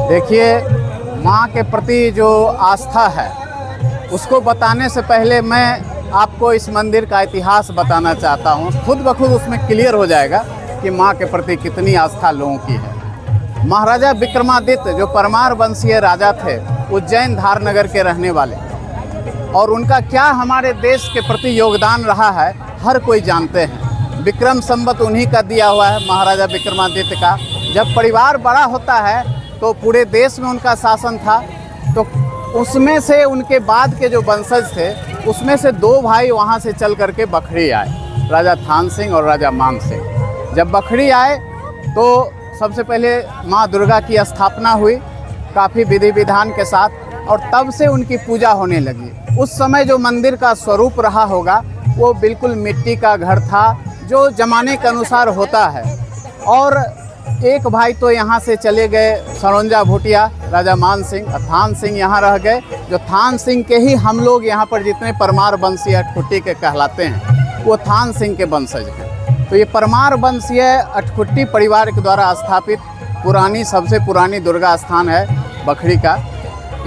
देखिए, माँ के प्रति जो आस्था है उसको बताने से पहले मैं आपको इस मंदिर का इतिहास बताना चाहता हूँ। खुद ब खुद उसमें क्लियर हो जाएगा कि माँ के प्रति कितनी आस्था लोगों की है। महाराजा विक्रमादित्य जो परमार वंशीय राजा थे, उज्जैन धारनगर के रहने वाले, और उनका क्या हमारे देश के प्रति योगदान रहा है हर कोई जानते हैं। विक्रम संवत उन्हीं का दिया हुआ है, महाराजा विक्रमादित्य का। जब परिवार बड़ा होता है तो पूरे देश में उनका शासन था, तो उसमें से उनके बाद के जो वंशज थे उसमें से दो भाई वहाँ से चल करके बखरी आए, राजा थान सिंह और राजा मान सिंह। जब बखरी आए तो सबसे पहले माँ दुर्गा की स्थापना हुई काफ़ी विधि विधान के साथ, और तब से उनकी पूजा होने लगी। उस समय जो मंदिर का स्वरूप रहा होगा वो बिल्कुल मिट्टी का घर था, जो ज़माने के अनुसार होता है। और एक भाई तो यहाँ से चले गए, सरौंजा भूटिया, राजा मान सिंह, थान सिंह यहाँ रह गए। जो थान सिंह के ही हम लोग यहाँ पर जितने परमार वंशीय अटखुट्टी के कहलाते हैं वो थान सिंह के वंशज हैं। तो ये परमार वंशीय अटखुट्टी परिवार के द्वारा स्थापित पुरानी, सबसे पुरानी दुर्गा स्थान है बखरी का।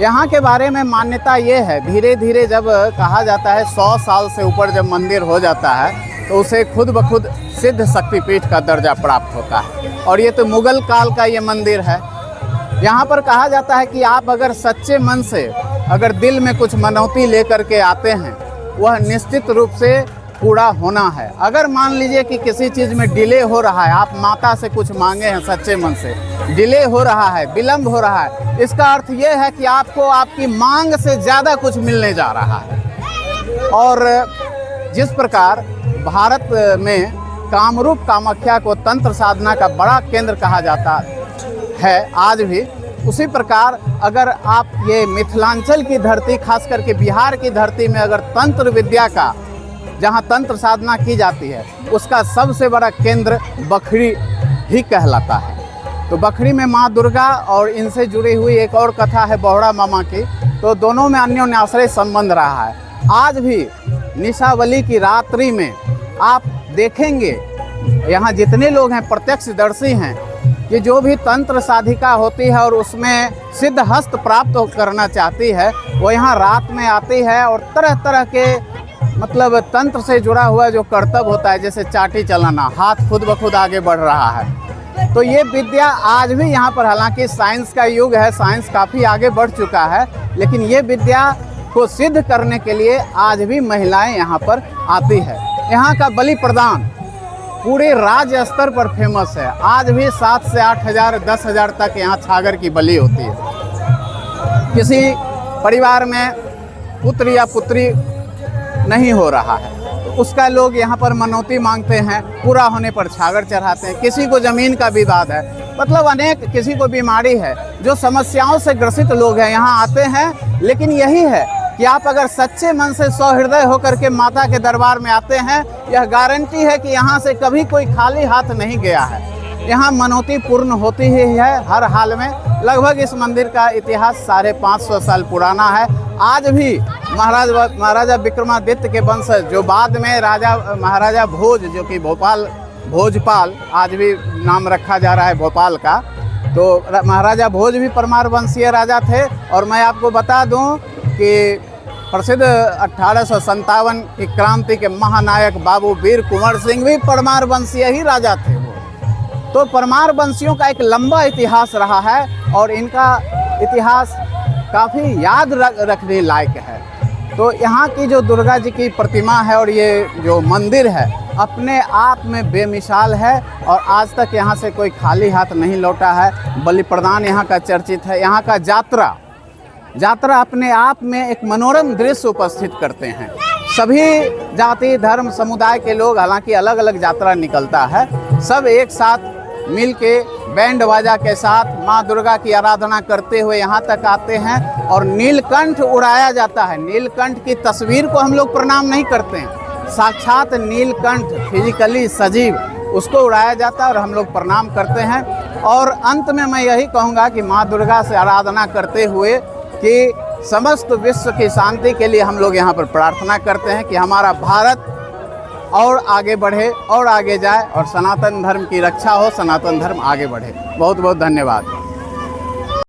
यहाँ के बारे में मान्यता ये है, धीरे धीरे जब कहा जाता है 100 साल से ऊपर जब मंदिर हो जाता है तो उसे खुद ब खुद सिद्ध शक्तिपीठ का दर्जा प्राप्त होता है। और ये तो मुगल काल का ये मंदिर है। यहाँ पर कहा जाता है कि आप अगर सच्चे मन से अगर दिल में कुछ मनौती लेकर के आते हैं, वह निश्चित रूप से पूरा होना है। अगर मान लीजिए कि किसी चीज़ में डिले हो रहा है, आप माता से कुछ मांगे हैं सच्चे मन से, डिले हो रहा है, विलम्ब हो रहा है, इसका अर्थ ये है कि आपको आपकी मांग से ज़्यादा कुछ मिलने जा रहा है। और जिस प्रकार भारत में कामरूप कामाख्या को तंत्र साधना का बड़ा केंद्र कहा जाता है आज भी, उसी प्रकार अगर आप ये मिथिलांचल की धरती, खास करके बिहार की धरती में अगर तंत्र विद्या का, जहाँ तंत्र साधना की जाती है, उसका सबसे बड़ा केंद्र बखरी ही कहलाता है। तो बखरी में माँ दुर्गा और इनसे जुड़ी हुई एक और कथा है बौड़ा मामा की, तो दोनों में अन्योन्याश्रय संबंध रहा है। आज भी निशावली की रात्रि में आप देखेंगे, यहाँ जितने लोग हैं प्रत्यक्षदर्शी हैं, कि जो भी तंत्र साधिका होती है और उसमें सिद्ध हस्त प्राप्त करना चाहती है, वो यहाँ रात में आती है और तरह तरह के मतलब तंत्र से जुड़ा हुआ जो कर्तव्य होता है, जैसे चाटी चलाना, हाथ खुद ब खुद आगे बढ़ रहा है। तो ये विद्या आज भी यहाँ पर, हालांकि साइंस का युग है, साइंस काफ़ी आगे बढ़ चुका है, लेकिन ये विद्या को सिद्ध करने के लिए आज भी महिलाएं यहाँ पर आती है। यहाँ का बलि प्रदान पूरे राज्य स्तर पर फेमस है। आज भी 7 से 8 हज़ार 10 हज़ार तक यहाँ छागर की बलि होती है। किसी परिवार में पुत्र या पुत्री नहीं हो रहा है तो उसका लोग यहाँ पर मनौती मांगते हैं, पूरा होने पर छागर चढ़ाते हैं। किसी को ज़मीन का विवाद है, मतलब अनेक, किसी को बीमारी है, जो समस्याओं से ग्रसित लोग हैं यहाँ आते हैं। लेकिन यही है कि आप अगर सच्चे मन से सहृदय होकर के माता के दरबार में आते हैं, यह गारंटी है कि यहाँ से कभी कोई खाली हाथ नहीं गया है। यहाँ मनौती पूर्ण होती ही है हर हाल में। लगभग इस मंदिर का इतिहास 550 साल पुराना है। आज भी महाराजा विक्रमादित्य के वंशज, जो बाद में महाराजा भोज, जो कि भोजपाल आज भी नाम रखा जा रहा है भोपाल का, तो महाराजा भोज भी परमार वंशीय राजा थे। और मैं आपको बता दूं कि प्रसिद्ध 1857 की क्रांति के महानायक बाबू वीर कुंवर सिंह भी परमार वंशीय ही राजा थे वो। तो परमार वंशियों का एक लंबा इतिहास रहा है और इनका इतिहास काफ़ी याद रखने लायक है। तो यहाँ की जो दुर्गा जी की प्रतिमा है और ये जो मंदिर है, अपने आप में बेमिसाल है और आज तक यहाँ से कोई खाली हाथ नहीं लौटा है। बलि प्रदान यहाँ का चर्चित है। यहाँ का यात्रा अपने आप में एक मनोरम दृश्य उपस्थित करते हैं। सभी जाति धर्म समुदाय के लोग, हालांकि अलग अलग यात्रा निकलता है, सब एक साथ मिल के बैंड बाजा के साथ माँ दुर्गा की आराधना करते हुए यहाँ तक आते हैं और नीलकंठ उड़ाया जाता है। नीलकंठ की तस्वीर को हम लोग प्रणाम नहीं करते हैं, साक्षात नीलकंठ फिजिकली सजीव, उसको उड़ाया जाता है और हम लोग प्रणाम करते हैं। और अंत में मैं यही कहूँगा कि माँ दुर्गा से आराधना करते हुए कि समस्त विश्व की शांति के लिए हम लोग यहाँ पर प्रार्थना करते हैं कि हमारा भारत और आगे बढ़े और आगे जाए और सनातन धर्म की रक्षा हो, सनातन धर्म आगे बढ़े। बहुत बहुत धन्यवाद।